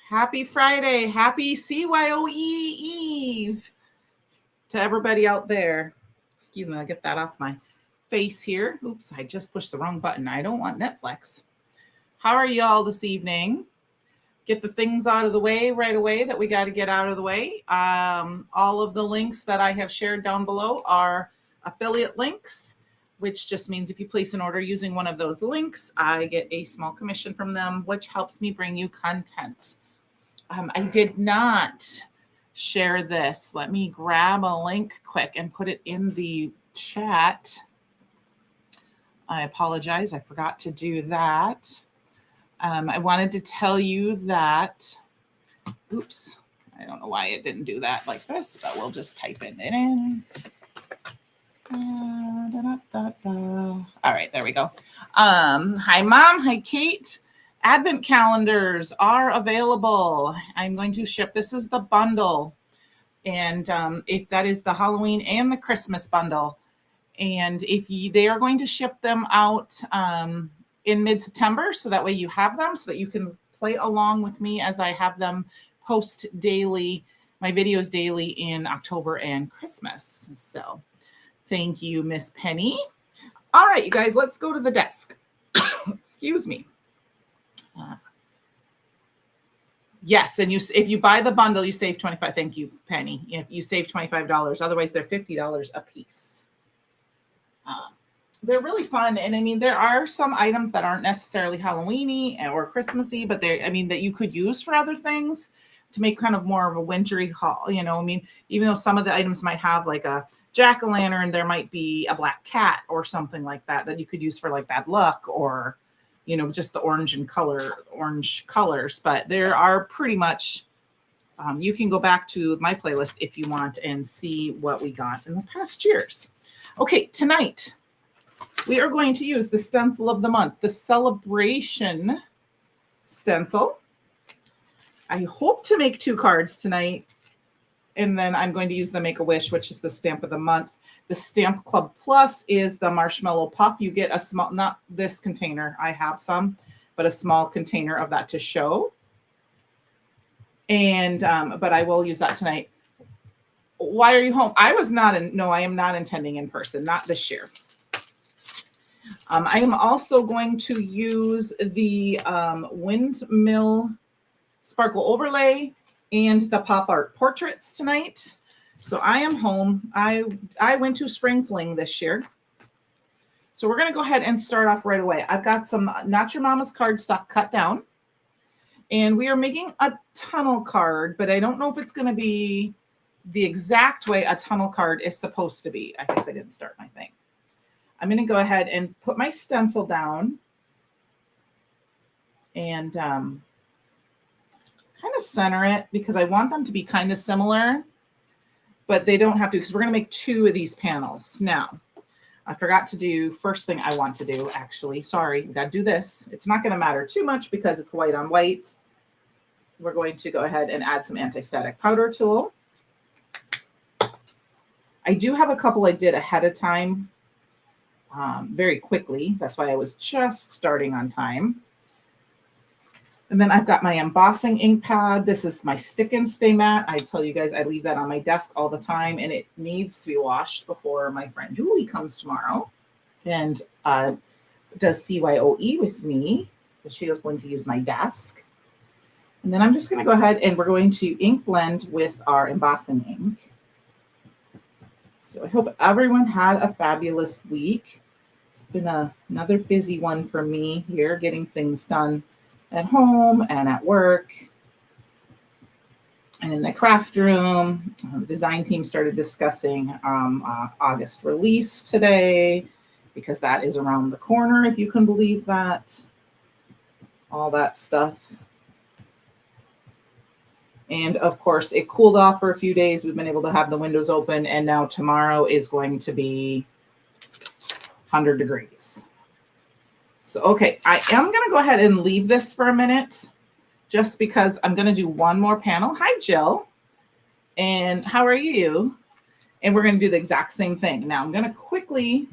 Happy Friday. Happy CYOE Eve to everybody out there. Excuse me, I'll get that off my face here. Oops, I just pushed the wrong button. I don't want Netflix. How are y'all this evening? Get the things out of the way right away that we got to get out of the way. All of the links that I have shared down below are affiliate links, which just means if you place an order using one of those links, I get a small commission from them, which helps me bring you content. I did not share this. Let me grab a link quick and put it in the chat. I apologize. I forgot to do that. I wanted to tell you that, oops, I don't know why it didn't do that like this, but we'll just type it in. All right, there we go. Hi, Mom. Hi, Kate. Advent calendars are available. I'm going to ship. This is the bundle. And if that is the Halloween and the Christmas bundle. And they are going to ship them out in mid-September. So that way you have them so that you can play along with me as I have them post daily, my videos daily in October and Christmas. So thank you, Miss Penny. All right, you guys, let's go to the desk. Excuse me. Yes, and if you buy the bundle, you save $25. Thank you, Penny. If you save $25, otherwise they're $50 a piece. They're really fun, and I mean there are some items that aren't necessarily Halloweeny or Christmassy, but that you could use for other things to make kind of more of a wintry haul. You know, I mean, even though some of the items might have like a jack-o'-lantern, there might be a black cat or something like that you could use for like bad luck or, you know, just the orange colors, but there are pretty much, you can go back to my playlist if you want and see what we got in the past years. Okay, tonight we are going to use the stencil of the month, the Celebration stencil. I hope to make 2 cards tonight, and then I'm going to use the Make-A-Wish, which is the stamp of the month. The Stamp Club Plus is the Marshmallow Puff. You get a small, not this container, I have some, but a small container of that to show. And, but I will use that tonight. Why are you home? I am not intending in person, not this year. I am also going to use the Windmill Sparkle Overlay and the Pop Art Portraits tonight. So I am home. I went to Spring Fling this year. So we're going to go ahead and start off right away. I've got some Not Your Mama's cardstock cut down. And we are making a tunnel card, but I don't know if it's going to be the exact way a tunnel card is supposed to be. I guess I didn't start my thing. I'm going to go ahead and put my stencil down and kind of center it because I want them to be kind of similar. But they don't have to because we're going to make 2 of these panels. Now, I forgot to do first thing I want to do, actually. Sorry, we got to do this. It's not going to matter too much because it's white on white. We're going to go ahead and add some anti-static powder tool. I do have a couple I did ahead of time very quickly. That's why I was just starting on time. And then I've got my embossing ink pad. This is my stick and stay mat. I tell you guys, I leave that on my desk all the time, and it needs to be washed before my friend Julie comes tomorrow and does CYOE with me. She is going to use my desk. And then I'm just going to go ahead and we're going to ink blend with our embossing ink. So I hope everyone had a fabulous week. It's been another busy one for me here, getting things done at home and at work and in the craft room. The design team started discussing August release today because that is around the corner, if you can believe that. All that stuff. And of course, it cooled off for a few days. We've been able to have the windows open, and now tomorrow is going to be 100 degrees. So, okay, I am going to go ahead and leave this for a minute just because I'm going to do one more panel. Hi, Jill. And how are you? And we're going to do the exact same thing. Now, I'm going to quickly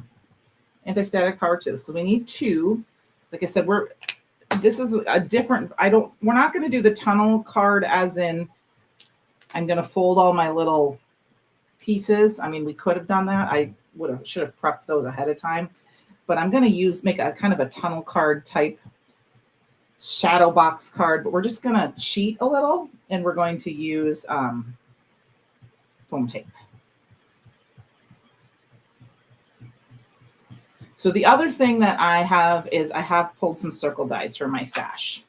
anti-static power to this because we need 2. Like I said, this is a different, we're not going to do the tunnel card as in I'm going to fold all my little pieces. I mean, we could have done that. I should have prepped those ahead of time, but I'm going to make a kind of a tunnel card type shadow box card, but we're just going to cheat a little and we're going to use foam tape. So the other thing that I have is I have pulled some circle dies from my stash.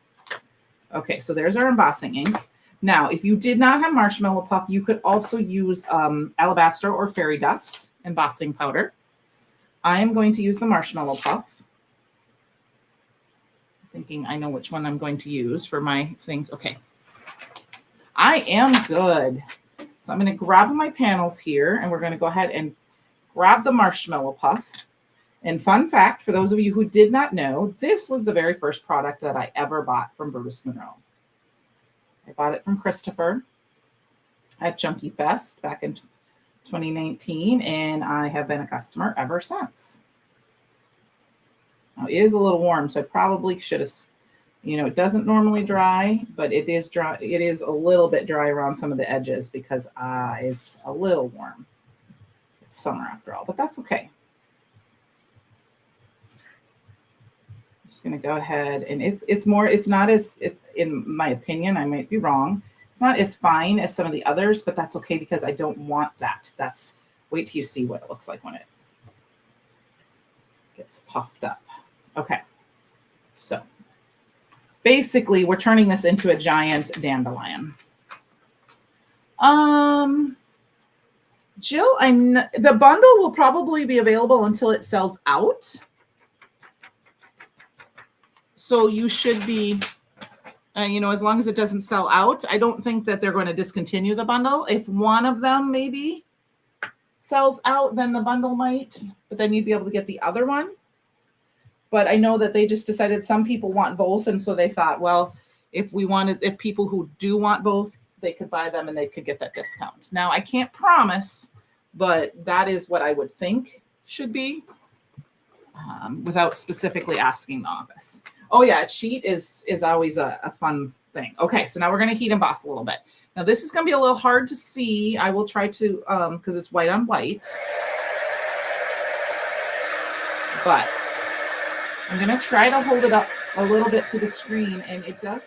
Okay, so there's our embossing ink. Now, if you did not have marshmallow puff, you could also use alabaster or fairy dust embossing powder. I am going to use the marshmallow puff. Thinking I know which one I'm going to use for my things. Okay, I am good. So I'm going to grab my panels here, and we're going to go ahead and grab the marshmallow puff. And fun fact, for those of you who did not know, this was the very first product that I ever bought from Bruce Monroe. I bought it from Christopher at Junkie Fest back in 2019, and I have been a customer ever since. Now, it is a little warm, so I probably should have, it doesn't normally dry, but it is dry. It is a little bit dry around some of the edges because it's a little warm. It's summer after all, but that's okay. I'm just going to go ahead, and it's not as, in my opinion, I might be wrong, it's not as fine as some of the others, but that's okay because I don't want that. Wait till you see what it looks like when it gets puffed up. Okay, so basically we're turning this into a giant dandelion. Jill, the bundle will probably be available until it sells out. So you should be, as long as it doesn't sell out, I don't think that they're going to discontinue the bundle. If one of them maybe sells out, then the bundle might, but then you'd be able to get the other one. But I know that they just decided some people want both. And so they thought, well, if people who do want both, they could buy them and they could get that discount. Now, I can't promise, but that is what I would think should be without specifically asking the office. Oh yeah, a cheat is always a fun thing. Okay, so now we're going to heat emboss a little bit. Now this is going to be a little hard to see. I will try to, because it's white on white. But I'm going to try to hold it up a little bit to the screen, and it does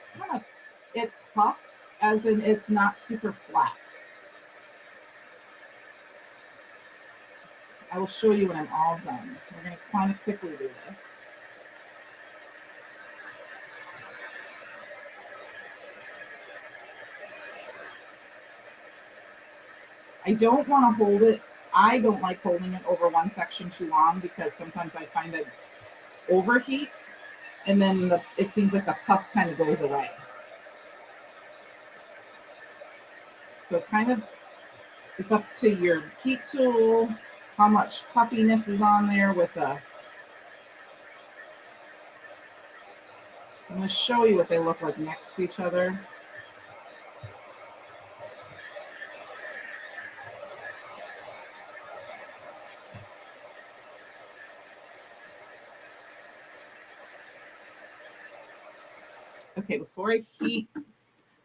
it puffs, as in it's not super flat. I will show you when I'm all done. We're going to kind of quickly do this. I don't want to hold it. I don't like holding it over one section too long because sometimes I find it overheats and then it seems like the puff kind of goes away. So it's up to your heat tool, how much puffiness is on there with I'm going to show you what they look like next to each other. Okay, before I heat.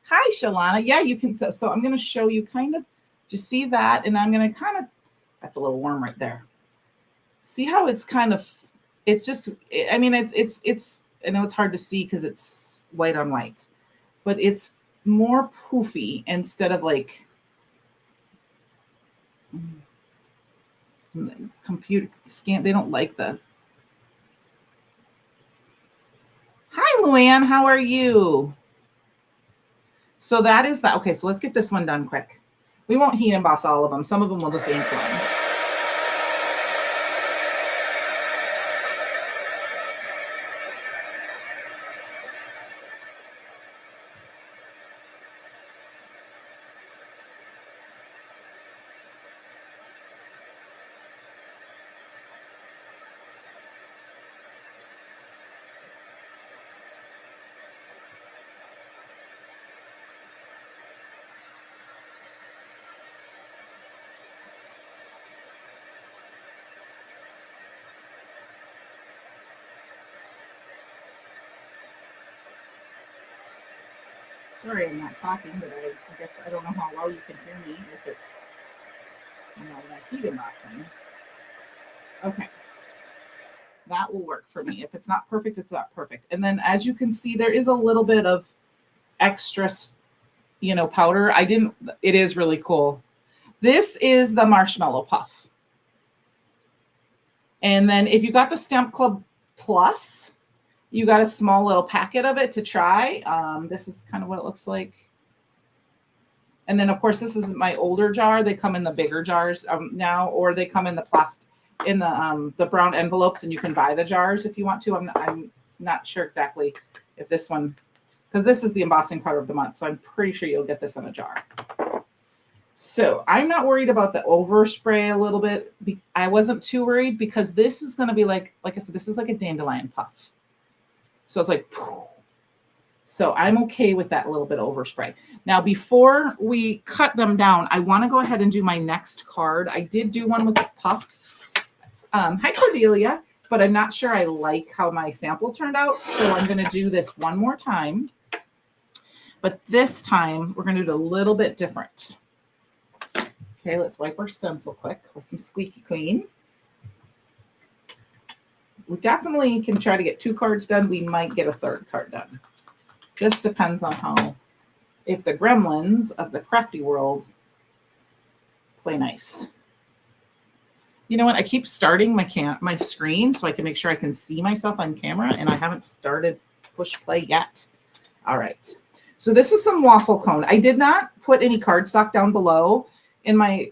Hi, Shalana. Yeah, you can. So I'm going to show you just see that, and I'm going to that's a little warm right there. See how it's I know it's hard to see because it's white on white, but it's more poofy instead of like computer scan. They don't like the. Hi, Luann. How are you? So that is that. Okay, so let's get this one done quick. We won't heat emboss all of them. Some of them will just ink ones. Sorry, I'm not talking, but I guess I don't know how well you can hear me if it's, that heat embossing. Okay, that will work for me. If it's not perfect, it's not perfect. And then as you can see, there is a little bit of extra, powder. It is really cool. This is the marshmallow puff. And then if you got the Stamp Club Plus, you got a small little packet of it to try. This is kind of what it looks like. And then, of course, this is my older jar. They come in the bigger jars now, or they come in the the brown envelopes, and you can buy the jars if you want to. I'm not sure exactly if this one, because this is the embossing powder of the month, so I'm pretty sure you'll get this in a jar. So I'm not worried about the overspray a little bit. I wasn't too worried because this is going to be like I said, this is like a dandelion puff. So it's like, so I'm okay with that little bit of overspray. Now, before we cut them down, I want to go ahead and do my next card. I did do one with the puff. Hi, Cordelia, but I'm not sure I like how my sample turned out. So I'm going to do this one more time. But this time, we're going to do it a little bit different. Okay, let's wipe our stencil quick with some squeaky clean. We definitely can try to get 2 cards done. We might get a 3rd card done. Just depends on if the gremlins of the crafty world play nice. You know what? I keep starting my screen so I can make sure I can see myself on camera, and I haven't started push play yet. All right. So this is some waffle cone. I did not put any cardstock down below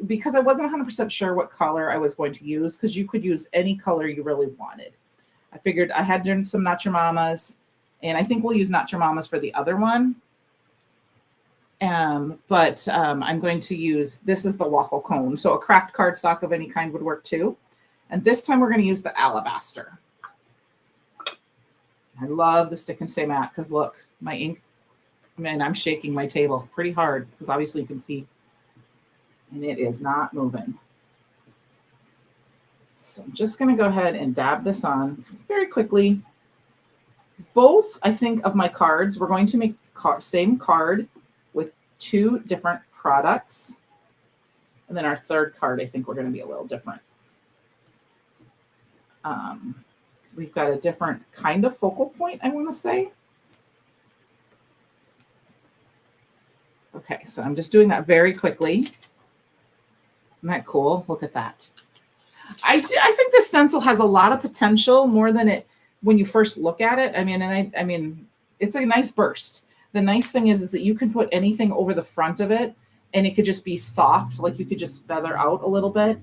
because I wasn't 100% sure what color I was going to use, because you could use any color you really wanted. I figured I had done some Not Your Mamas, and I think we'll use Not Your Mamas for the other one. But I'm going to use, this is the waffle cone. So a craft cardstock of any kind would work too. And this time we're going to use the alabaster. I love the Stick and Stay Matte because look, my ink, I'm shaking my table pretty hard because obviously you can see, and it is not moving. So I'm just going to go ahead and dab this on very quickly. Both, I think, of my cards, we're going to make the same card with 2 different products. And then our 3rd card, I think we're going to be a little different. We've got a different kind of focal point, I want to say. Okay, so I'm just doing that very quickly. Isn't that cool? Look at that. I think the stencil has a lot of potential, more than it when you first look at it. I mean, it's a nice burst. The nice thing is that you can put anything over the front of it, and it could just be soft, like you could just feather out a little bit.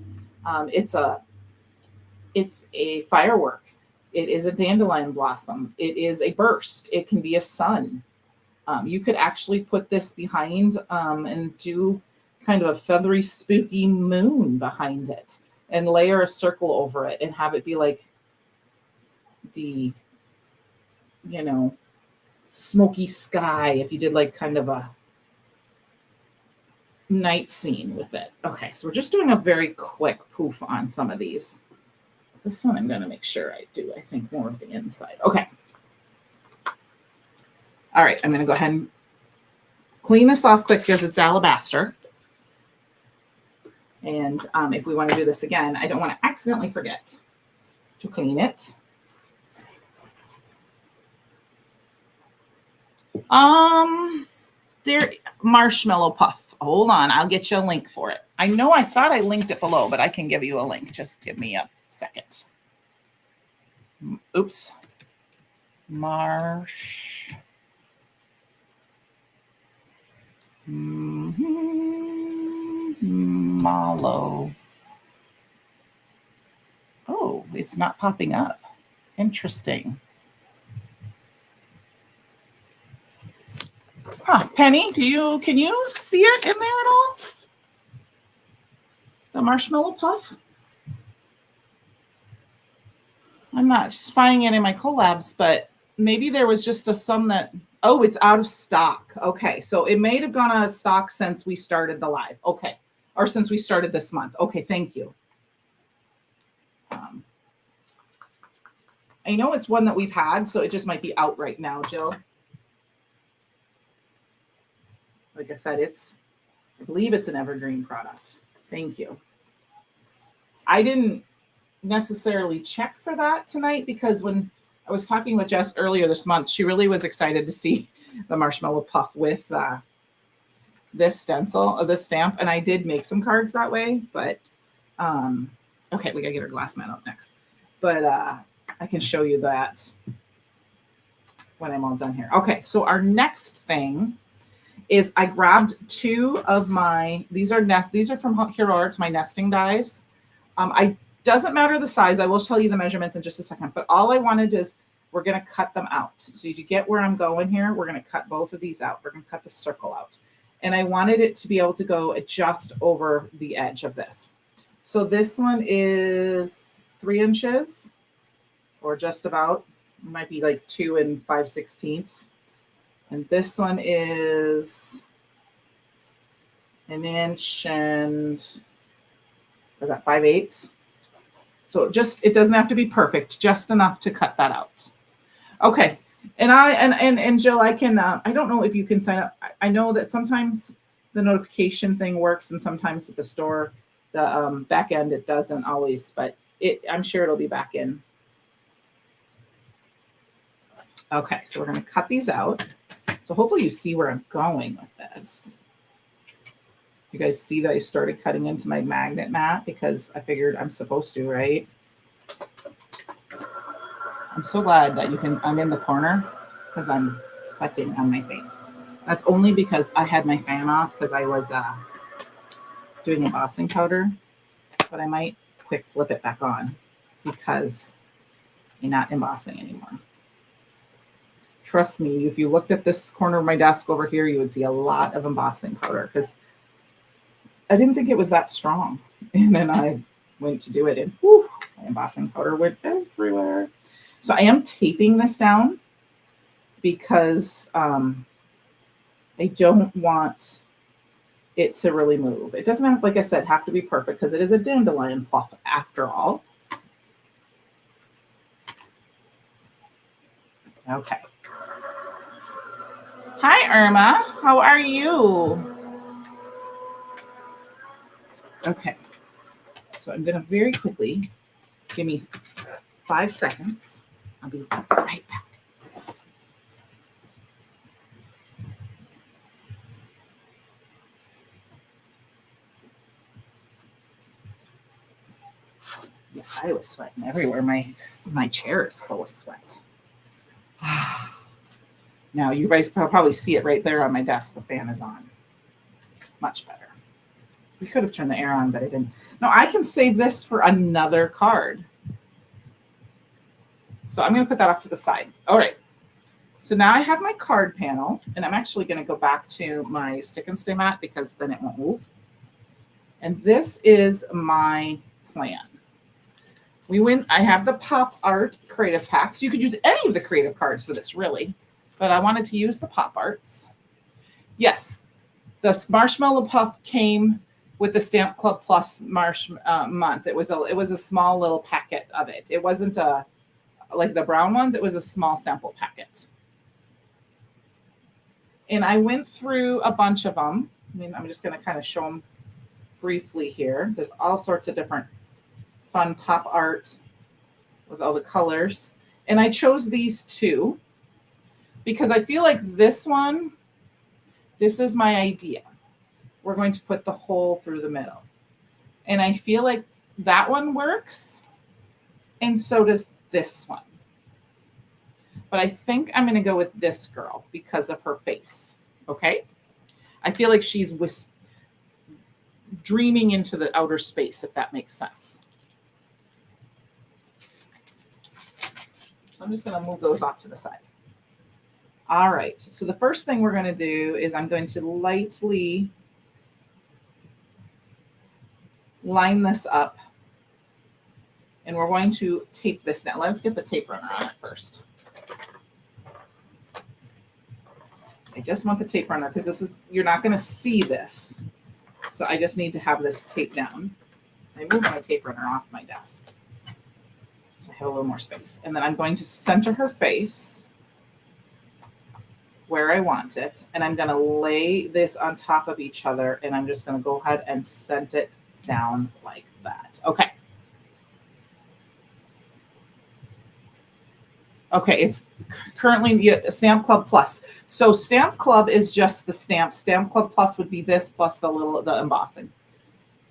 It's a firework. It is a dandelion blossom. It is a burst. It can be a sun. You could actually put this behind and do kind of a feathery, spooky moon behind it, and layer a circle over it and have it be like the, smoky sky if you did like kind of a night scene with it. Okay, so we're just doing a very quick poof on some of these. This one I'm going to make sure I do, I think, more of the inside. Okay. All right, I'm going to go ahead and clean this off quick because it's alabaster. And if we want to do this again, I don't want to accidentally forget to clean it. There, marshmallow puff. Hold on, I'll get you a link for it. I know I thought I linked it below, but I can give you a link. Just give me a second. Oops. Marshmallow. Oh, it's not popping up. Interesting. Huh, Penny, can you see it in there at all? The marshmallow puff? I'm not just finding it in my collabs, but maybe there was just some that, oh, it's out of stock. Okay, so it may have gone out of stock since we started the live. Okay, or since we started this month. Okay, thank you. I know it's one that we've had, so it just might be out right now, Jill. Like I said, I believe it's an evergreen product. Thank you. I didn't necessarily check for that tonight because when I was talking with Jess earlier this month, she really was excited to see the marshmallow puff with this stencil, this stamp, and I did make some cards that way, but okay, we gotta get our glass mat out next. But I can show you that when I'm all done here. Okay, so our next thing is I grabbed two of these are from Hero Arts, my nesting dies. Doesn't matter the size. I will tell you the measurements in just a second, but all I wanted is we're going to cut them out. So you get where I'm going here. We're going to cut both of these out. We're going to cut the circle out. And I wanted it to be able to go just over the edge of this. So this one is 3 inches or just about. It might be like 2 5/16. And this one is 1 inch and was that 5/8? So it doesn't have to be perfect, just enough to cut that out. Okay. And Jill, I can, I don't know if you can sign up. I know that sometimes the notification thing works and sometimes at the store, the back end, it doesn't always, but I'm sure it'll be back in. Okay. So we're going to cut these out. So hopefully you see where I'm going with this. You guys see that I started cutting into my magnet mat because I figured I'm supposed to, right? I'm so glad that I'm in the corner because I'm sweating on my face. That's only because I had my fan off because I was doing embossing powder, but I might quick flip it back on because I'm not embossing anymore. Trust me, if you looked at this corner of my desk over here, you would see a lot of embossing powder because I didn't think it was that strong. And then I went to do it and whew, my embossing powder went everywhere. So I am taping this down because I don't want it to really move. It doesn't have, like I said, have to be perfect because it is a dandelion puff after all. Okay. Hi, Irma. How are you? Okay, so I'm going to very quickly, give me 5 seconds. I'll be right back. Yeah, I was sweating everywhere. My chair is full of sweat. Now, you guys probably see it right there on my desk. The fan is on. Much better. We could have turned the air on, but I didn't. No, I can save this for another card. So I'm going to put that off to the side. All right. So now I have my card panel, and I'm actually going to go back to my stick and stay mat because then it won't move. And this is my plan. I have the pop art creative packs. You could use any of the creative cards for this, really, but I wanted to use the pop arts. Yes, the marshmallow puff came with the Stamp Club Plus month. It was a small little packet of it. It wasn't like the brown ones. It was a small sample packet. And I went through a bunch of them. I mean, I'm just going to kind of show them briefly here. There's all sorts of different fun pop art with all the colors. And I chose these two because I feel like this is my idea. We're going to put the hole through the middle. And I feel like that one works. And so does this one. But I think I'm going to go with this girl because of her face. Okay? I feel like she's dreaming into the outer space, if that makes sense. So I'm just going to move those off to the side. All right. So the first thing we're going to do is I'm going to lightly line this up. And we're going to tape this down. Let's get the tape runner on it first. I just want the tape runner because you're not going to see this. So I just need to have this taped down. I moved my tape runner off my desk. So I have a little more space. And then I'm going to center her face. where I want it. And I'm going to lay this on top of each other. And I'm just going to go ahead and scent it down like that. Okay. Okay, it's currently Stamp Club Plus. So Stamp Club is just the stamp. Stamp Club Plus would be this plus the embossing,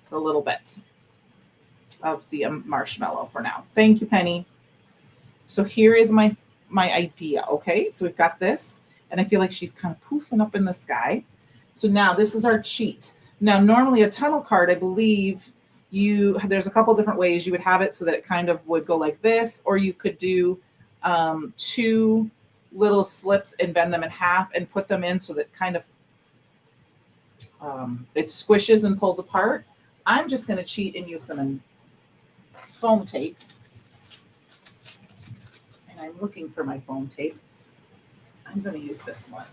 the little bit of the marshmallow for now. Thank you, Penny. So here is my idea. Okay, so we've got this, and I feel like she's kind of poofing up in the sky. So now this is our cheat. Now normally a tunnel card, I believe there's a couple different ways you would have it so that it kind of would go like this, or you could do 2 little slips and bend them in half and put them in so that kind of it squishes and pulls apart. I'm just going to cheat and use some foam tape. And I'm looking for my foam tape. I'm going to use this one.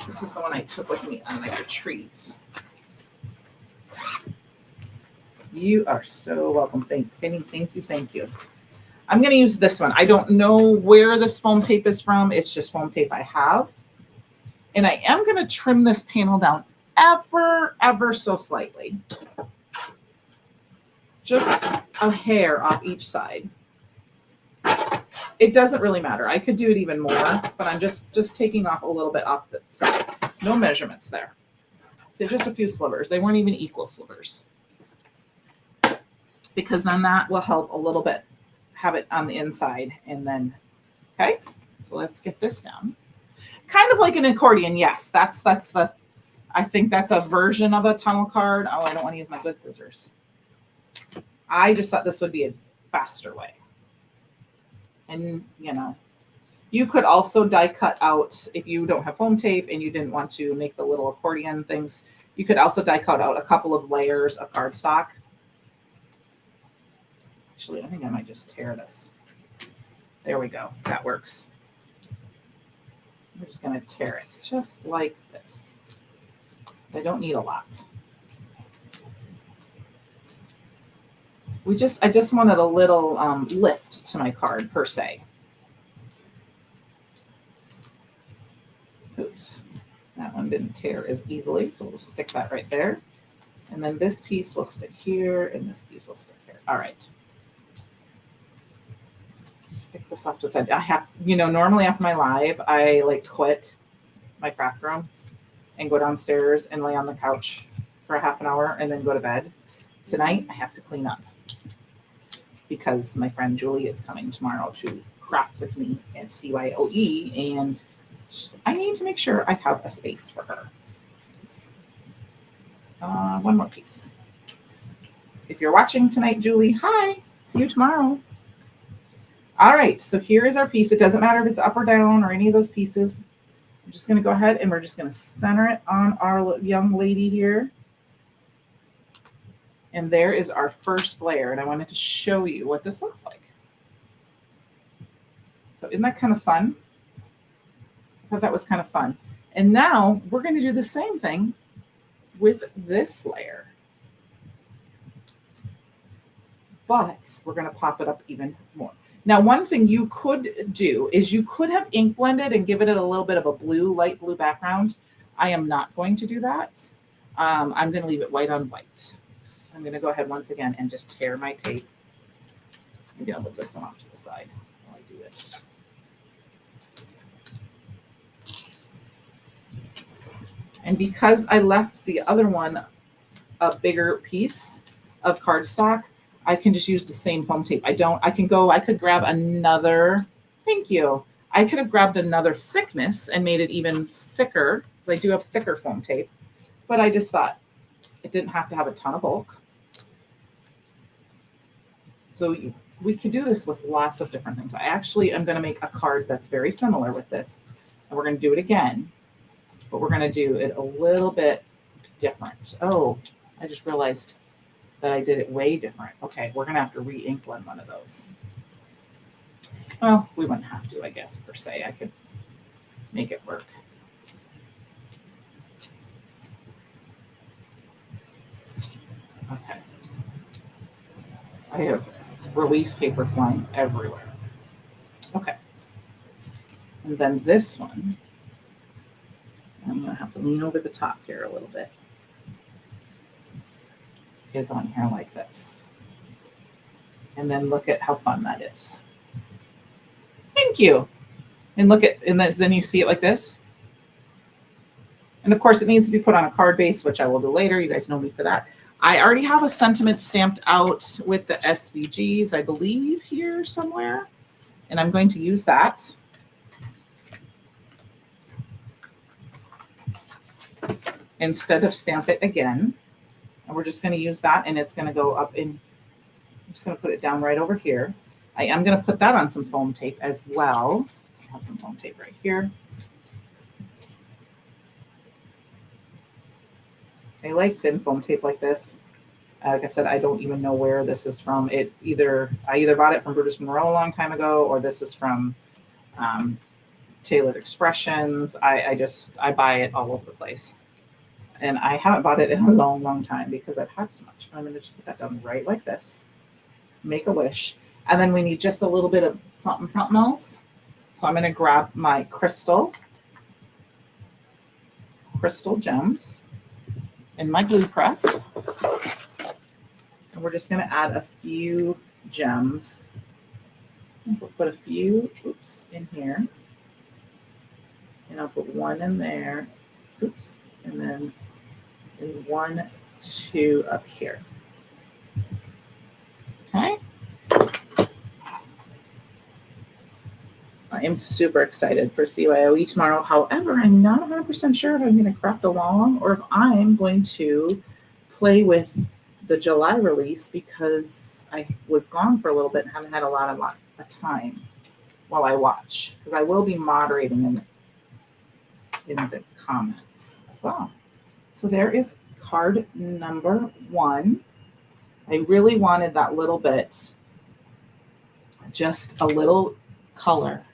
This is the one I took with me on my retreat. You are so welcome. Thank you. I'm going to use this one. I don't know where this foam tape is from. It's just foam tape I have. And I am going to trim this panel down ever so slightly. Just a hair off each side. It doesn't really matter. I could do it even more, but I'm just taking off a little bit off the sides. No measurements there. So just a few slivers. They weren't even equal slivers. Because then that will help a little bit. Have it on the inside and then, okay, so let's get this down. Kind of like an accordion. Yes, that's the, I think that's a version of a tunnel card. Oh, I don't want to use my good scissors. I just thought this would be a faster way. And you could also die cut out if you don't have foam tape and you didn't want to make the little accordion things. You could also die cut out a couple of layers of cardstock. Actually, I think I might just tear this. There we go. That works. We're just going to tear it just like this. I don't need a lot. I just wanted a little lift to my card per se. Oops. That one didn't tear as easily, so we'll stick that right there. And then this piece will stick here, and this piece will stick here. All right. Stick this up to the side. I have, normally after my live, I like to quit my craft room and go downstairs and lay on the couch for a half an hour and then go to bed. Tonight, I have to clean up because my friend Julie is coming tomorrow to craft with me at CYOE, and I need to make sure I have a space for her. One more piece. If you're watching tonight, Julie, hi. See you tomorrow. All right, so here is our piece. It doesn't matter if it's up or down or any of those pieces. I'm just going to go ahead and we're just going to center it on our young lady here. And there is our first layer. And I wanted to show you what this looks like. So isn't that kind of fun? I thought that was kind of fun. And now we're going to do the same thing with this layer. But we're going to pop it up even more. Now, one thing you could do is you could have ink blended and give it a little bit of a light blue background. I am not going to do that. I'm going to leave it white on white. I'm going to go ahead once again and just tear my tape. Maybe I'll move this one off to the side while I do it. And because I left the other one a bigger piece of cardstock, I can just use the same foam tape. I could grab another, thank you. I could have grabbed another thickness and made it even thicker, because I do have thicker foam tape, but I just thought it didn't have to have a ton of bulk. So we could do this with lots of different things. I actually am going to make a card that's very similar with this, and we're going to do it again, but we're going to do it a little bit different. Oh, I just realized that I did it way different. Okay, we're going to have to re-ink blend one of those. Well, we wouldn't have to, I guess, per se. I could make it work. Okay. I have release paper flying everywhere. Okay. And then this one, lean over the top here a little bit, is on here like this. And then look at how fun that is. Thank you. And look at, and then you see it like this. And of course it needs to be put on a card base, which I will do later. You guys know me for that. I already have a sentiment stamped out with the SVGs, I believe, here somewhere. And I'm going to use that. Instead of stamp it again. And we're just going to use that, and it's going to go up in, I'm just going to put it down right over here. I am going to put that on some foam tape as well. I have some foam tape right here. I like thin foam tape like this. Like I said, I don't even know where this is from. It's either, I either bought it from Brutus Monroe a long time ago, or this is from Tailored Expressions. I buy it all over the place. And I haven't bought it in a long, long time because I've had so much. I'm going to just put that down right like this. Make a wish. And then we need just a little bit of something, something else. So I'm going to grab my crystal gems and my glue press. And we're just going to add a few gems. We'll put a few, oops, in here. And I'll put one in there. Oops. And then 1, 2 up here. Okay. I am super excited for CYOE tomorrow. However, I'm not 100% sure if I'm going to craft along or if I'm going to play with the July release because I was gone for a little bit and haven't had a lot of time while I watch, because I will be moderating in the comments as well. So there is card number 1. I really wanted that little bit, just a little color.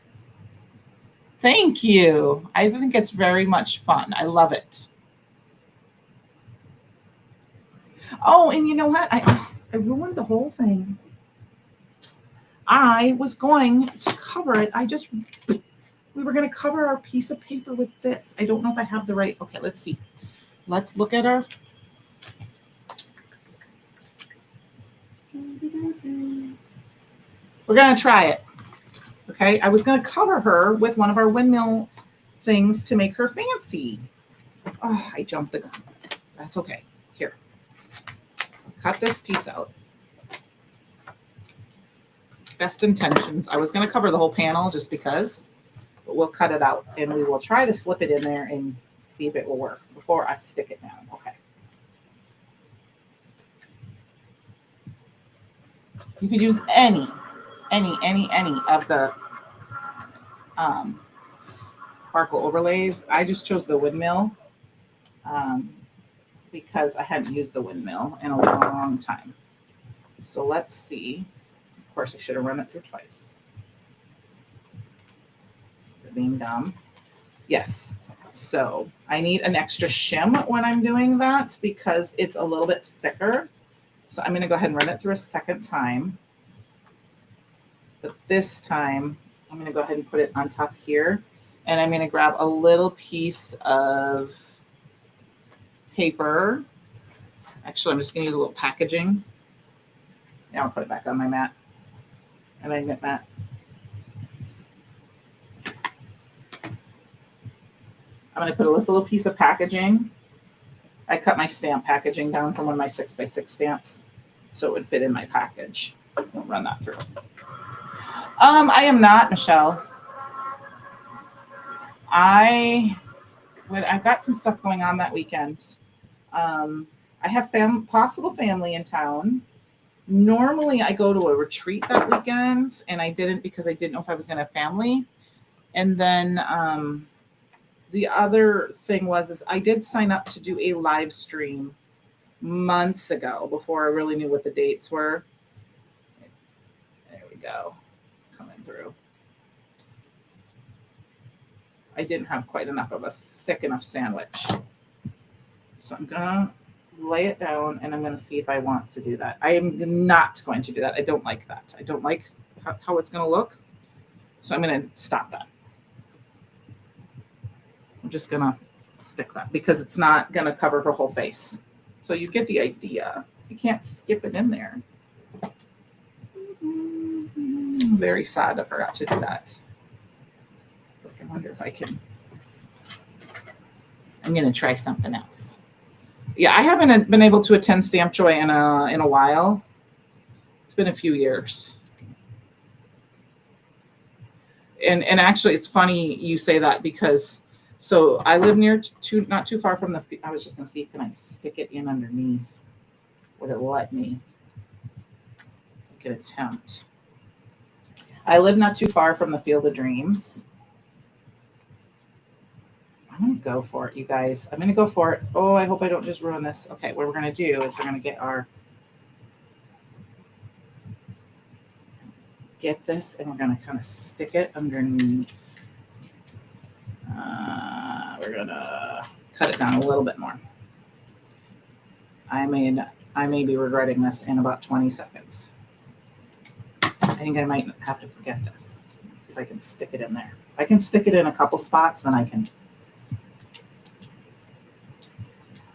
Thank you. I think it's very much fun. I love it. Oh, and you know what? I ruined the whole thing. I was going to cover it. We were going to cover our piece of paper with this. I don't know if I have the right. Okay, let's see. Let's look at our. We're going to try it. Okay, I was going to cover her with one of our windmill things to make her fancy. Oh, I jumped the gun. That's okay. Here. Cut this piece out. Best intentions. I was going to cover the whole panel just because, but we'll cut it out and we will try to slip it in there and see if it will work before I stick it down. Okay. You could use any of the sparkle overlays. I just chose the windmill because I hadn't used the windmill in a long time. So let's see. Of course, I should have run it through twice. Is it being dumb? Yes. So I need an extra shim when I'm doing that because it's a little bit thicker. So I'm going to go ahead and run it through a second time. But this time, I'm going to go ahead and put it on top here. And I'm going to grab a little piece of paper. Actually, I'm just going to use a little packaging. Now I'll put it back on my mat. And magnet mat. I'm going to put this little piece of packaging. I cut my stamp packaging down from one of my 6x6 stamps so it would fit in my package. We'll run that through. I am not, Michelle. I've got some stuff going on that weekend. I have possible family in town. Normally I go to a retreat that weekend, and I didn't because I didn't know if I was going to have family. And then the other thing is I did sign up to do a live stream months ago before I really knew what the dates were. There we go. It's coming through. I didn't have quite enough of a thick enough sandwich. So I'm going to lay it down and I'm going to see if I want to do that. I am not going to do that. I don't like that. I don't like how it's going to look. So I'm going to stop that. I'm just going to stick that because it's not going to cover her whole face. So you get the idea. You can't skip it in there. Very sad I forgot to do that. So I wonder if I can. I'm going to try something else. Yeah, I haven't been able to attend Stamp Joy in a while. It's been a few years. And actually, it's funny you say that because so I live not too far from the. I was just going to see, can I stick it in underneath? Would it let me? I could attempt. I live not too far from the Field of Dreams. I'm going to go for it, you guys. I'm going to go for it. Oh, I hope I don't just ruin this. Okay, what we're going to do is we're going to get this, and we're going to kind of stick it underneath. We're going to cut it down a little bit more. I may be regretting this in about 20 seconds. I think I might have to forget this. Let's see if I can stick it in there. I can stick it in a couple spots, then I can.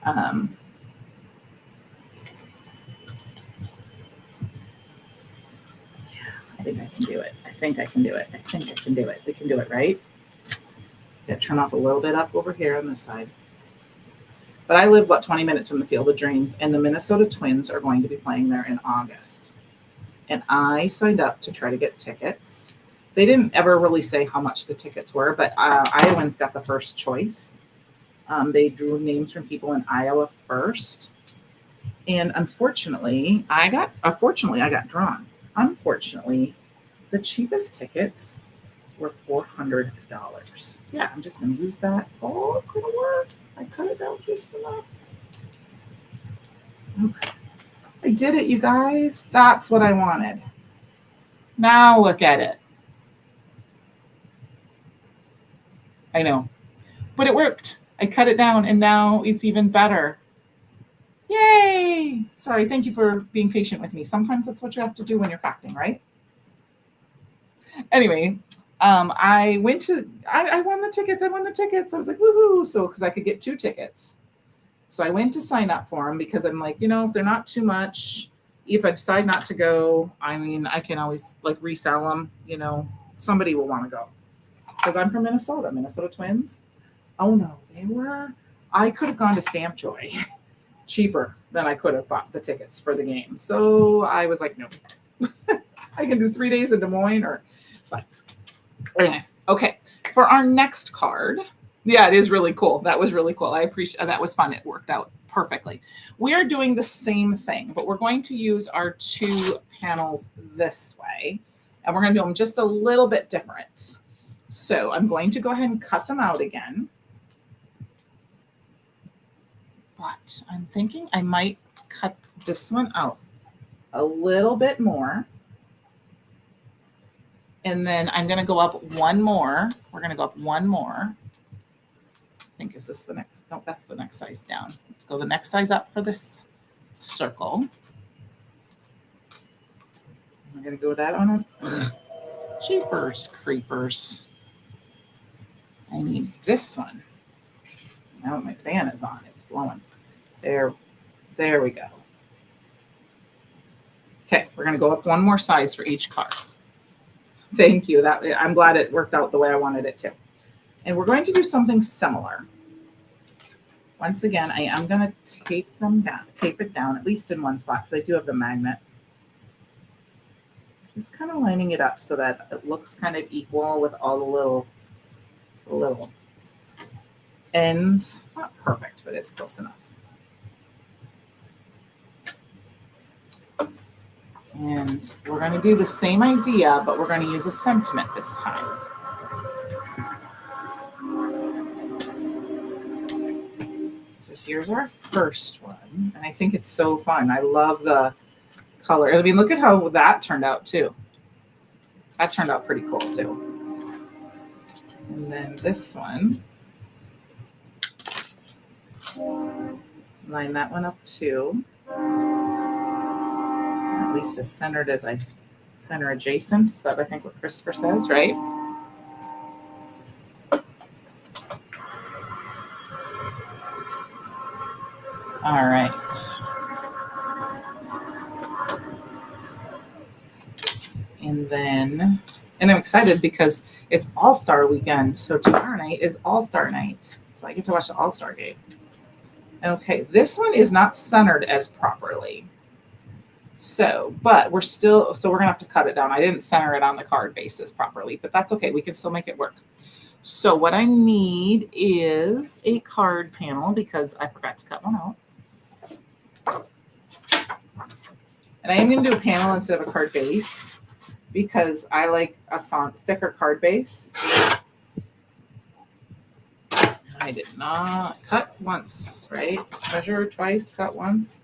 Yeah, I think I can do it. I think I can do it. We can do it, right? Yeah, turn off a little bit up over here on this side. But I live, 20 minutes from the Field of Dreams, and the Minnesota Twins are going to be playing there in August. And I signed up to try to get tickets. They didn't ever really say how much the tickets were, but Iowans got the first choice. They drew names from people in Iowa first. And unfortunately, I got drawn. Unfortunately, the cheapest tickets were $400. Yeah, I'm just going to use that. Oh, it's going to work. I cut it out just enough. Okay. I did it, you guys. That's what I wanted. Now look at it. I know. But it worked. I cut it down, and now it's even better. Yay! Sorry, thank you for being patient with me. Sometimes that's what you have to do when you're crafting, right? Anyway, I won the tickets. I was like, woohoo! So, because I could get 2 tickets. So I went to sign up for them because I'm like, if they're not too much, if I decide not to go, I can always resell them. Somebody will want to go because I'm from Minnesota Twins. Oh no, I could have gone to Stamp Joy cheaper than I could have bought the tickets for the game. So I was like, no, I can do 3 days in Des Moines but anyway, okay. For our next card. Yeah, it is really cool. That was really cool. I appreciate that. Was fun. It worked out perfectly. We are doing the same thing, but we're going to use our 2 panels this way, and we're going to do them just a little bit different. So I'm going to go ahead and cut them out again. But I'm thinking I might cut this one out a little bit more. And then I'm going to go up one more. We're going to go up one more. I think, is this the next? No, that's the next size down. Let's go the next size up for this circle. I'm going to go that on a Jeepers creepers. I need this one. Now my fan is on. It's blowing. There we go. Okay, we're going to go up one more size for each card. Thank you. I'm glad it worked out the way I wanted it to. And we're going to do something similar. Once again, I am going to tape it down, at least in one spot, because I do have the magnet. Just kind of lining it up so that it looks kind of equal with all the little ends. Not perfect, but it's close enough. And we're going to do the same idea, but we're going to use a sentiment this time. So here's our first one. And I think it's so fun. I love the color. I mean, look at how that turned out too. That turned out pretty cool too. And then this one. Line that one up too. At least as centered as center adjacent. Is that I think what Christopher says, right? All right. And then, and I'm excited because it's All-Star weekend. So tomorrow night is All-Star night. So I get to watch the All-Star game. Okay, this one is not centered as properly. So, but we're still, so we're gonna have to cut it down. I didn't center it on the card basis properly, but that's okay. We can still make it work. So what I need is a card panel because I forgot to cut one out. And I am gonna do a panel instead of a card base because I like a thicker card base. I did not cut once, right? Measure twice, cut once.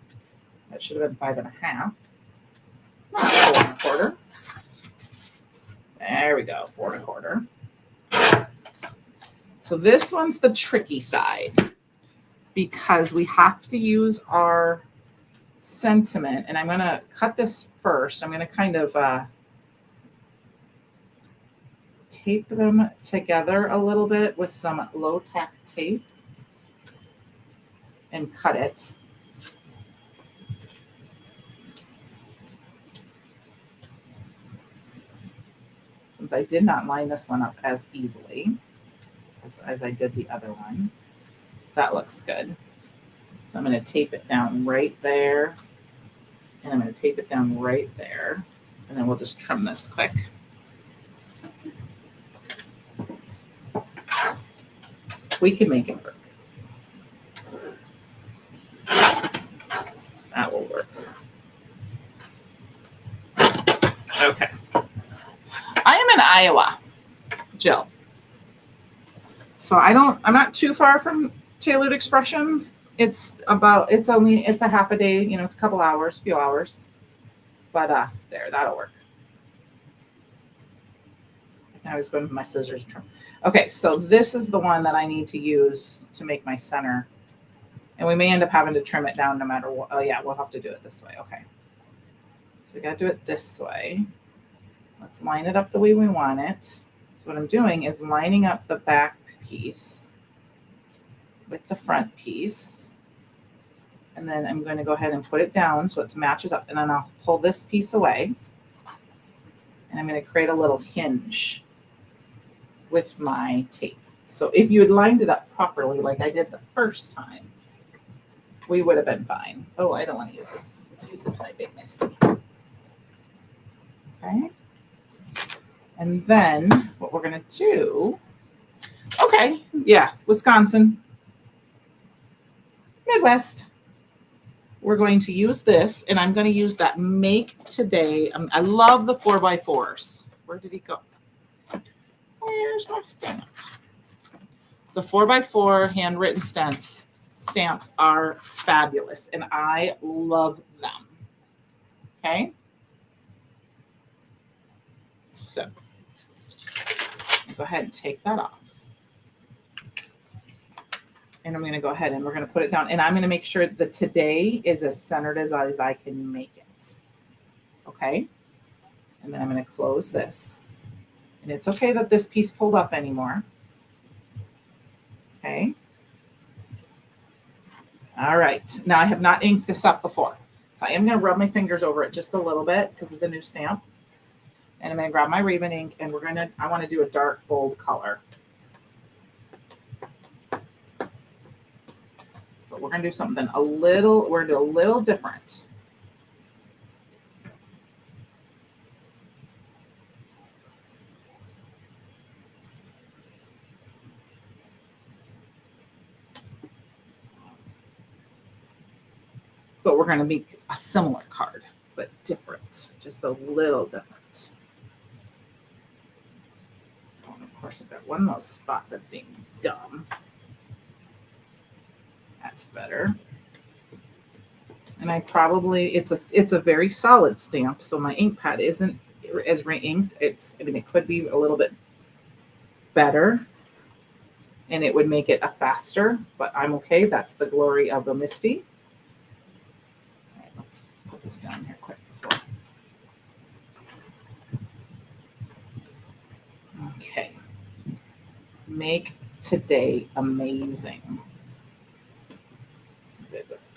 That should have been 5.5. Not 4.25. There we go, 4.25. So this one's the tricky side because we have to use our sentiment. And I'm going to cut this first. I'm going to kind of tape them together a little bit with some low-tack tape and cut it. Since I did not line this one up as easily as I did the other one. That looks good. So I'm going to tape it down right there. And I'm going to tape it down right there. And then we'll just trim this quick. We can make it work. That will work. Okay. I am in Iowa, Jill. So I'm not too far from Tailored Expressions. It's a half a day, it's a couple hours, few hours. But there, that'll work. I was going with my scissors trim. Okay, so this is the one that I need to use to make my center. And we may end up having to trim it down no matter what. Oh yeah, we'll have to do it this way. Okay. So we got to do it this way. Let's line it up the way we want it. So what I'm doing is lining up the back piece with the front piece. And then I'm going to go ahead and put it down so it matches up. And then I'll pull this piece away. And I'm going to create a little hinge with my tape. So if you had lined it up properly like I did the first time, we would have been fine. Oh, I don't want to use this. Let's use the My Big Misty. Okay. And then what we're going to do, okay, yeah, Wisconsin, Midwest. We're going to use this, and I'm going to use that Make Today. I love the 4x4s. Where did he go? Where's my stamp? The 4x4 handwritten stamps are fabulous, and I love them. Okay? So, go ahead and take that off. And I'm going to go ahead and we're going to put it down. And I'm going to make sure that today is as centered as I can make it. Okay? And then I'm going to close this. And it's okay that this piece pulled up anymore. Okay? All right. Now I have not inked this up before. So I am going to rub my fingers over it just a little bit because it's a new stamp. And I'm going to grab my Raven ink and I want to do a dark, bold color. So we're going to do something we're going to do a little different. But we're going to make a similar card, but different, just a little different. So, of course, I've got one little spot that's being dumb. That's better. And it's a very solid stamp, so my ink pad isn't as re-inked. It could be a little bit better, and it would make it a faster, but I'm okay. That's the glory of the Misty. All right, let's put this down here quick. Okay. Make today amazing.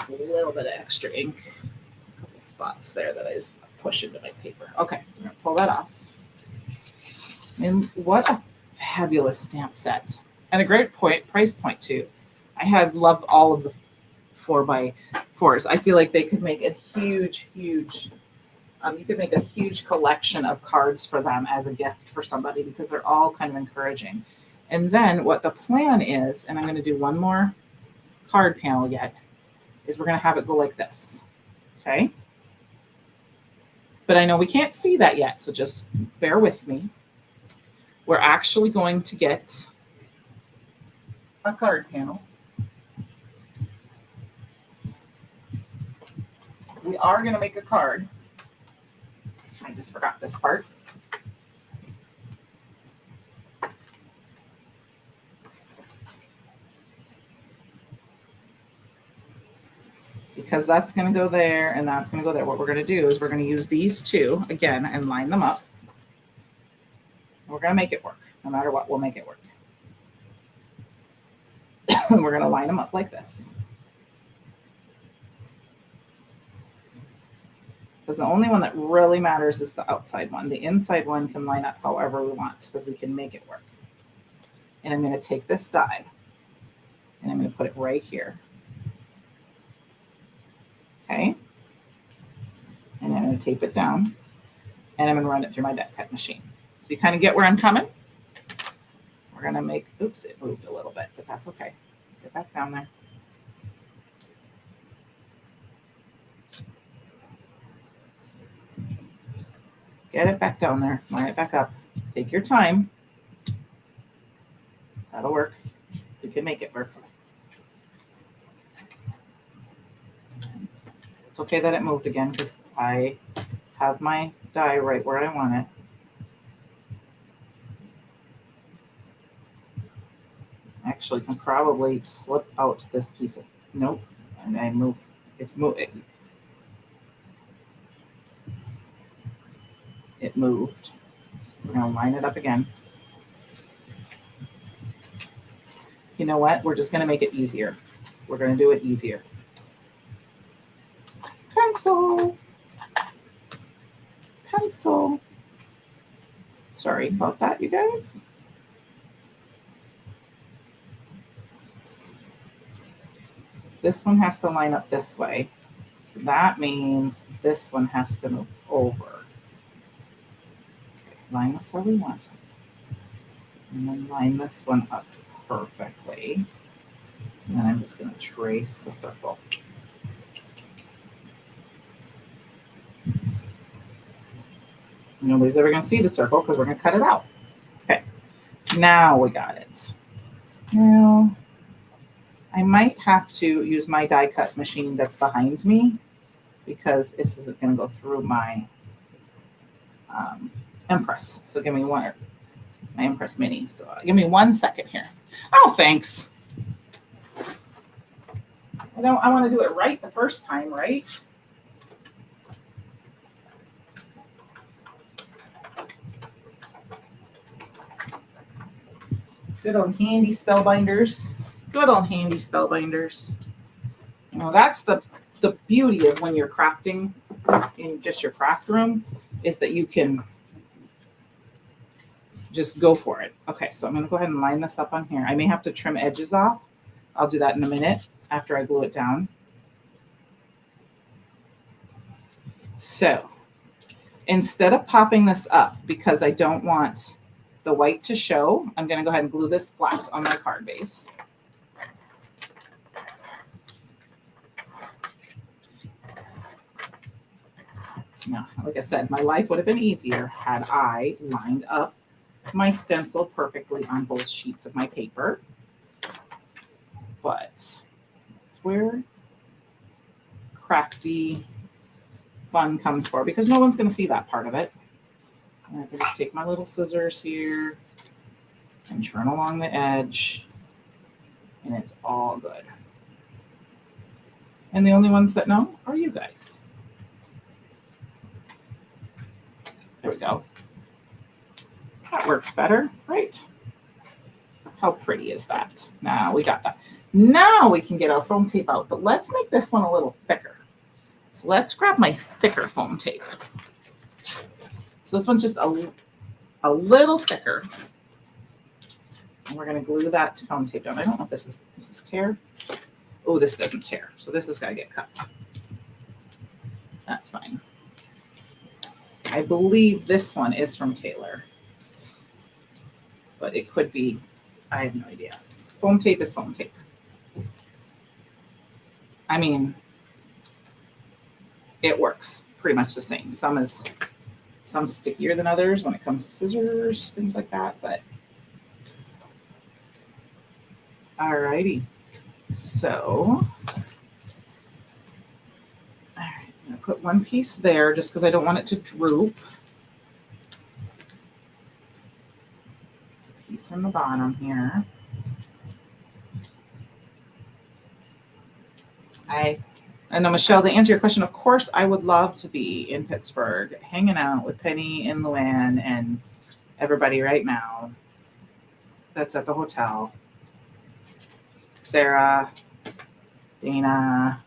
a little bit of extra ink, a couple spots there that I just push into my paper. Okay, so I'm gonna pull that off. And what a fabulous stamp set, and a great price point too. I have loved all of the 4x4s. I feel like they could make a huge. You could make a huge collection of cards for them as a gift for somebody because they're all kind of encouraging. And then what the plan is, and I'm going to do one more card panel yet, is we're going to have it go like this. Okay. But I know we can't see that yet, so just bear with me. We're actually going to get a card panel. We are going to make a card. I just forgot this part. Because that's going to go there and that's going to go there. What we're going to do is we're going to use these two again and line them up. We're going to make it work. No matter what, we'll make it work. We're going to line them up like this. Because the only one that really matters is the outside one. The inside one can line up however we want because we can make it work. And I'm going to take this die and I'm going to put it right here. Okay. And I'm going to tape it down and I'm going to run it through my die cut machine. So you kind of get where I'm coming. We're going to make, oops, it moved a little bit, but that's okay. Get back down there. Get it back down there. Line it back up. Take your time. That'll work. We can make it work. It's okay that it moved again because I have my die right where I want it. Actually, can probably slip out this piece of, nope. And I move, it's moving. It moved. So we're going to line it up again. You know what? We're just going to make it easier. We're going to do it easier. Pencil. Pencil. Sorry about that, you guys. This one has to line up this way. So that means this one has to move over. Line this how we want. And then line this one up perfectly. And then I'm just going to trace the circle. Nobody's ever going to see the circle because we're going to cut it out. Okay, now we got it. Now, I might have to use my die cut machine that's behind me because this isn't going to go through my Impress. So give me one, my Impress Mini. So give me 1 second here. Oh, thanks. I want to do it right the first time, right? Good old handy spellbinders. Good old handy spellbinders. You know, that's the beauty of when you're crafting in just your craft room is that you can just go for it. Okay, so I'm going to go ahead and line this up on here. I may have to trim edges off. I'll do that in a minute after I glue it down. So instead of popping this up, because I don't want the white to show, I'm going to go ahead and glue this flat on my card base. Now, like I said, my life would have been easier had I lined up my stencil perfectly on both sheets of my paper. But that's where crafty fun comes for, because no one's going to see that part of it. And I can just take my little scissors here and trim along the edge, and it's all good. And the only ones that know are you guys. There we go. That works better, right? How pretty is that? Now we got that. Now we can get our foam tape out, but let's make this one a little thicker. So let's grab my thicker foam tape. So this one's just a little thicker. And we're gonna glue that to foam tape down. I don't know if this is tear. Oh, this doesn't tear. So this has got to get cut. That's fine. I believe this one is from Taylor, but it could be, I have no idea. Foam tape is foam tape. I mean, it works pretty much the same. Some stickier than others when it comes to scissors, things like that, but alrighty. So, all right, I'm gonna put one piece there just because I don't want it to droop. Piece in the bottom here. I know, Michelle, to answer your question, of course, I would love to be in Pittsburgh, hanging out with Penny and Luann and everybody right now that's at the hotel. Sarah, Dana,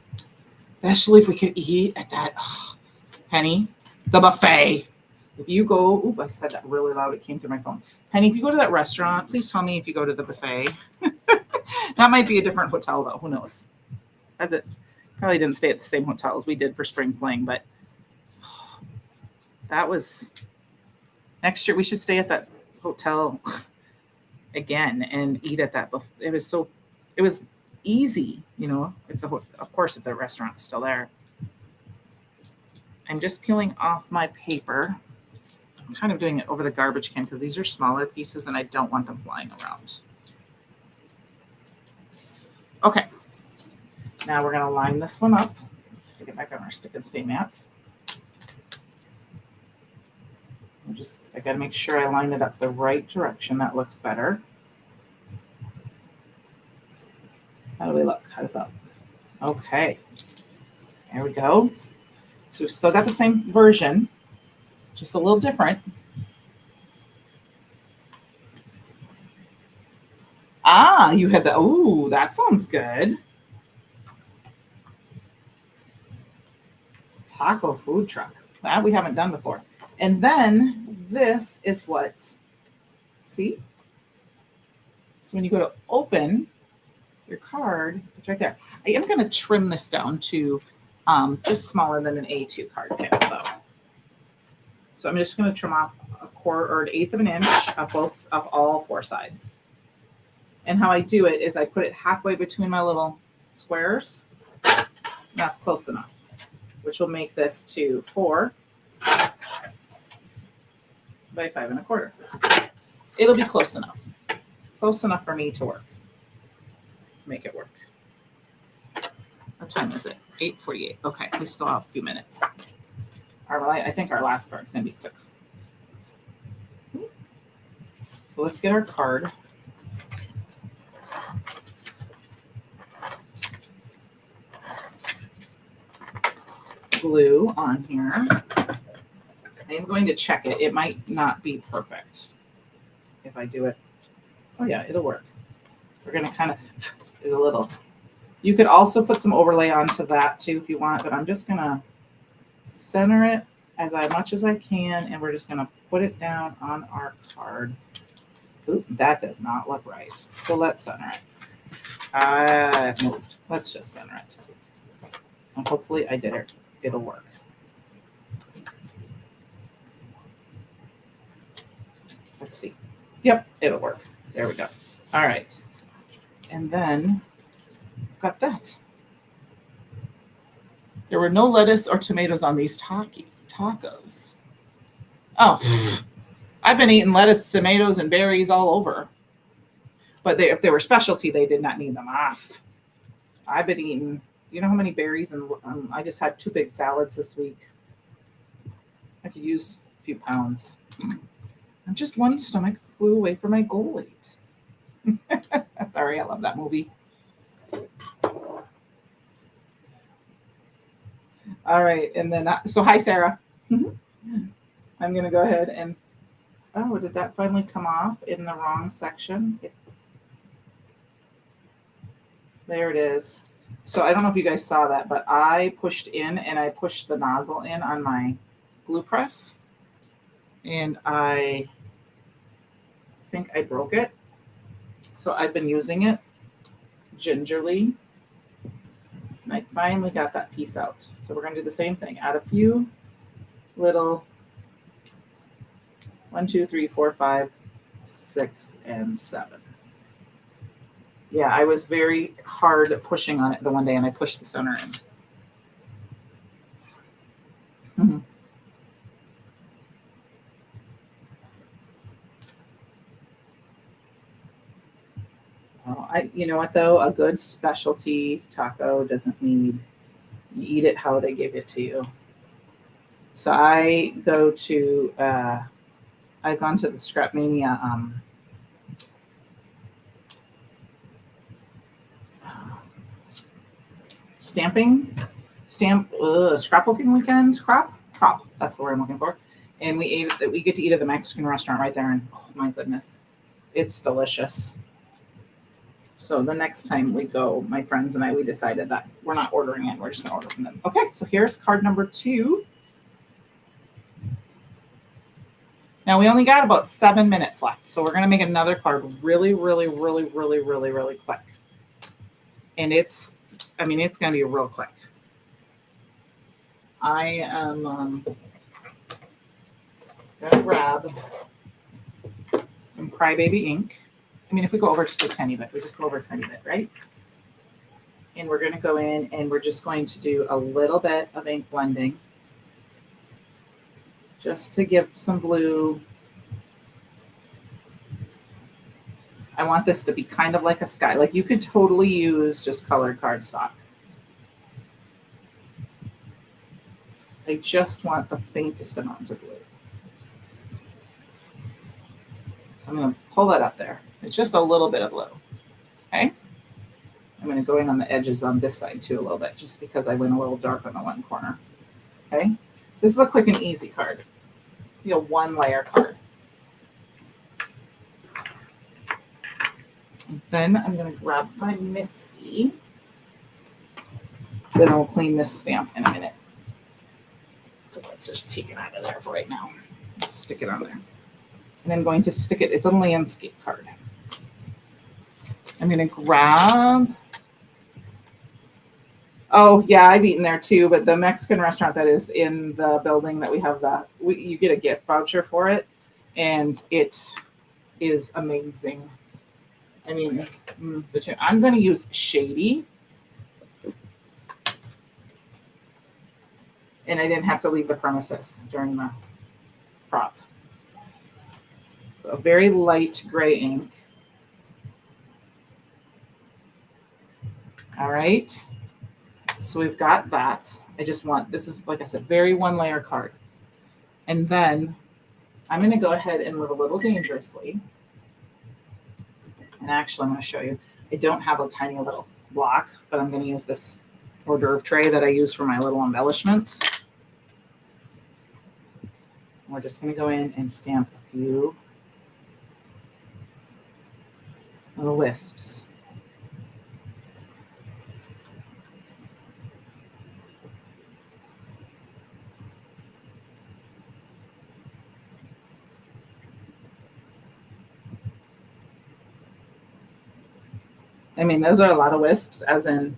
especially if we could eat at that Penny, the buffet. If you go, oop, I said that really loud. It came through my phone. Penny, if you go to that restaurant, please tell me if you go to the buffet. That might be a different hotel, though. Who knows? As it probably didn't stay at the same hotel as we did for spring fling, but that was next year. We should stay at that hotel again and eat at that buffet. It was easy, you know, of course, if the restaurant is still there. I'm just peeling off my paper. I'm kind of doing it over the garbage can because these are smaller pieces and I don't want them flying around. Okay. Now we're going to line this one up. Let's stick it back on our stick and stay mat. I got to make sure I line it up the right direction. That looks better. How do we look? How does that look? Okay. There we go. So we've still got the same version, just a little different. Ah, you had the, ooh, that sounds good. Taco food truck. That we haven't done before. And then this is what, see? So when you go to open your card, it's right there. I am going to trim this down to just smaller than an A2 card can, though. So I'm just going to trim off a quarter or an eighth of an inch of all four sides. And how I do it is I put it halfway between my little squares. That's close enough, which will make this to 4 by 5 1/4. It'll be close enough for me to work. Make it work. What time is it? 8:48. Okay, we still have a few minutes. I think our last card's gonna be quick. So let's get our card. Glue on here. I am going to check it. It might not be perfect if I do it. Oh yeah, it'll work. We're going to kind of do a little. You could also put some overlay onto that too if you want, but I'm just going to center it as much as I can, and we're just going to put it down on our card. Oop, that does not look right. So let's center it. I've moved. Let's just center it. And hopefully I did it. It'll work. Let's see. Yep, it'll work. There we go. All right. And then got that. There were no lettuce or tomatoes on these tacos. Oh, I've been eating lettuce, tomatoes, and berries all over. But if they were specialty, they did not need them off. I've been eating, you know how many berries? And I just had 2 big salads this week. I could use a few pounds. And just one stomach flew away from my goal weight. Sorry, I love that movie. All right, and then, so hi, Sarah. I'm going to go ahead and, oh, did that finally come off in the wrong section? There it is. So I don't know if you guys saw that, but I pushed in and I pushed the nozzle in on my glue press. And I think I broke it. So I've been using it gingerly. And I finally got that piece out. So we're going to do the same thing. Add a few little 1, 2, 3, 4, 5, 6, and 7. Yeah, I was very hard pushing on it the one day, and I pushed the center in. Mm-hmm. Oh, you know what though? A good specialty taco doesn't need, you eat it how they give it to you. So I've gone to the Scrapmania scrapbooking weekends, crop. That's the word I'm looking for. And we get to eat at the Mexican restaurant right there, and oh my goodness, it's delicious. So the next time we go, my friends and I, we decided that we're not ordering it. We're just gonna order from them. Okay, so here's card number 2. Now we only got about 7 minutes left, so we're gonna make another card really, really, really, really, really, really quick. And it's gonna be real quick. I am gonna grab some Crybaby ink. I mean, if we go over just a tiny bit, we just go over a tiny bit, right? And we're gonna go in and we're just going to do a little bit of ink blending just to give some blue. I want this to be kind of like a sky. Like you could totally use just colored cardstock. I just want the faintest amount of blue. So I'm going to pull that up there. It's just a little bit of blue. Okay. I'm going to go in on the edges on this side too a little bit, just because I went a little dark on the one corner. Okay. This is a quick and easy card. You know, 1-layer card. And then I'm going to grab my Misty. Then I'll clean this stamp in a minute. So let's just take it out of there for right now. Stick it on there. And I'm going to stick it. It's a landscape card. I'm going to grab. Oh, yeah, I've eaten there too. But the Mexican restaurant that is in the building that we have you get a gift voucher for it. And it is amazing. I mean, I'm going to use Shady. And I didn't have to leave the premises during the prop. So a very light gray ink. All right. So we've got that. This is, like I said, very 1-layer card. And then I'm going to go ahead and move a little dangerously. And actually, I'm going to show you. I don't have a tiny little block, but I'm going to use this hors d'oeuvre tray that I use for my little embellishments. We're just going to go in and stamp a few little wisps. I mean, those are a lot of wisps, as in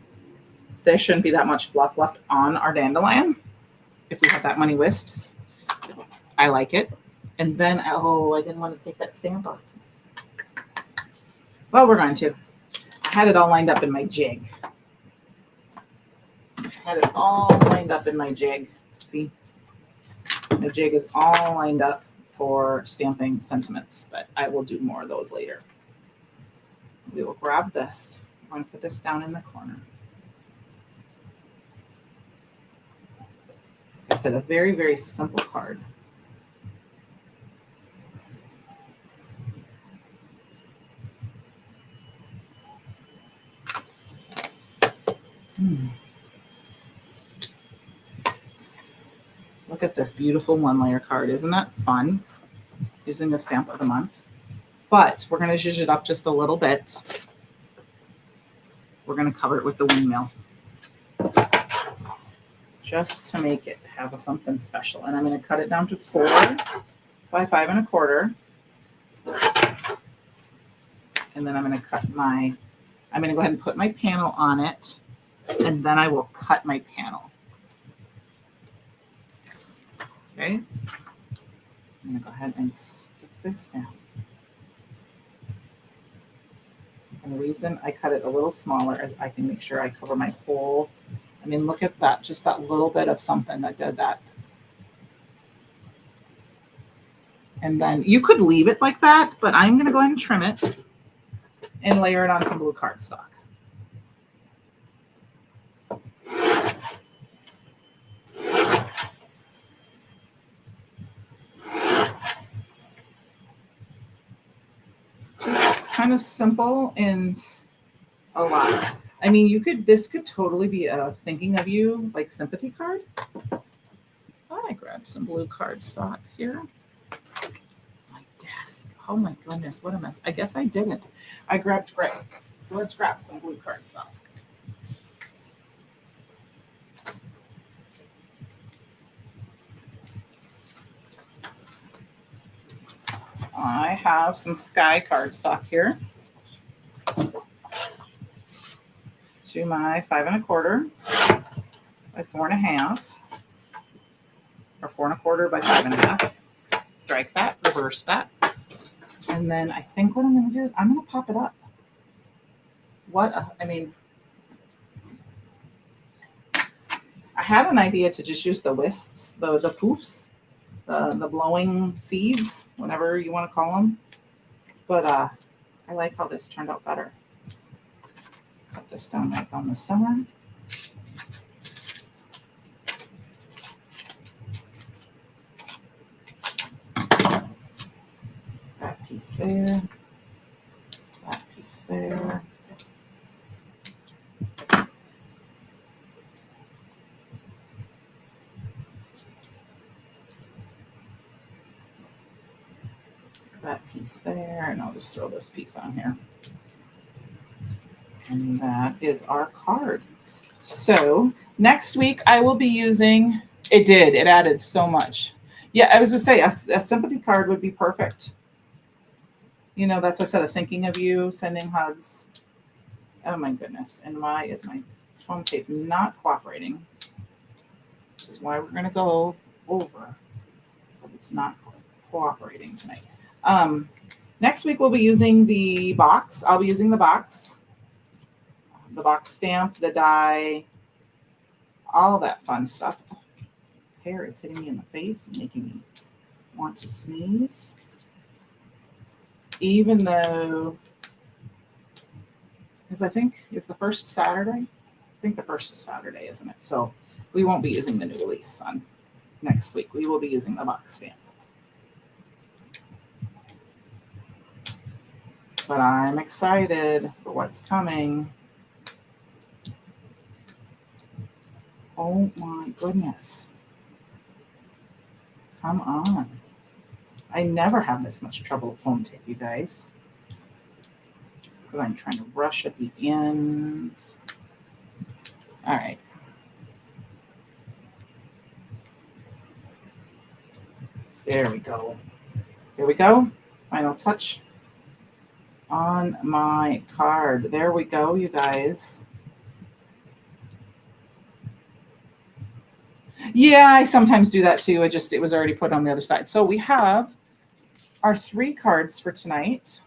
there shouldn't be that much fluff left on our dandelion if we have that many wisps. I like it. And then, I didn't want to take that stamp off. Well, we're going to. I had it all lined up in my jig. See? My jig is all lined up for stamping sentiments, but I will do more of those later. We will grab this. I'm going to put this down in the corner. Like I said, a very, very simple card. Look at this beautiful 1-layer card. Isn't that fun? Using the stamp of the month. But we're going to zhuzh it up just a little bit. we're going to cover it with the windmill just to make it have something special. And I'm going to cut it down to 4 by 5 1/4. And then I'm going to I'm going to go ahead and put my panel on it, and then I will cut my panel. Okay. I'm going to go ahead and stick this down. And the reason I cut it a little smaller is I can make sure I cover my whole, I mean, look at that, just that little bit of something that does that. And then you could leave it like that, but I'm going to go ahead and trim it and layer it on some blue cardstock. Kind of simple and a lot. I mean, this could totally be a thinking of you, like sympathy card. Thought I grabbed some blue cardstock here. My desk. Oh my goodness, what a mess. I guess I didn't. I grabbed gray. So let's grab some blue cardstock. I have some sky cardstock here. To my 5 1/4 by 4 1/2, or 4 1/4 by 5 1/2. Strike that, reverse that. And then I think what I'm going to do is I'm going to pop it up. I had an idea to just use the wisps, the poofs, the blowing seeds, whatever you want to call them. But I like how this turned out better. Cut this down right down the center. That piece there. That piece there. That piece there, and I'll just throw this piece on here. And that is our card. So next week I will be using, it added so much. Yeah, I was going to say a sympathy card would be perfect. You know, that's what I said, a thinking of you, sending hugs. Oh my goodness. And why is my foam tape not cooperating? This is why we're going to go over, because it's not cooperating tonight. Next week we'll be using the box. I'll be using the box stamp, the die, all that fun stuff. Oh, hair is hitting me in the face and making me want to sneeze. Even though, because I think it's the first Saturday. I think the first is Saturday, isn't it? So we won't be using the new release on next week. We will be using the box stamp. But I'm excited for what's coming. Oh my goodness. Come on. I never have this much trouble with foam tape, you guys. Because I'm trying to rush at the end. All right. There we go. Here we go. Final touch on my card. There we go, you guys. Yeah, I sometimes do that too. It was already put on the other side. So we have our 3 cards for tonight.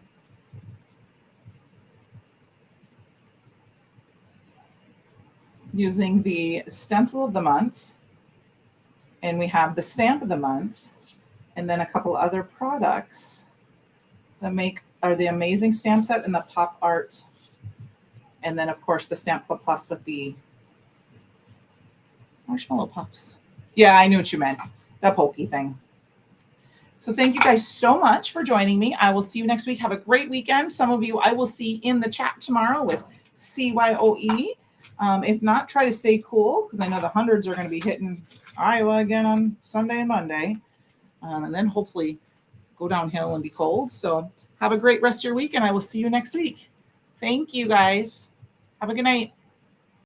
Using the stencil of the month. And we have the stamp of the month. And then a couple other products that are the Amazing Stamp Set and the Pop Art. And then, of course, the Stamp Club Plus with the marshmallow puffs. Yeah, I knew what you meant. That pokey thing. So thank you guys so much for joining me. I will see you next week. Have a great weekend. Some of you I will see in the chat tomorrow with CYOE. If not, try to stay cool because I know the hundreds are going to be hitting Iowa again on Sunday and Monday. And then hopefully go downhill and be cold. So have a great rest of your week, and I will see you next week. Thank you, guys. Have a good night.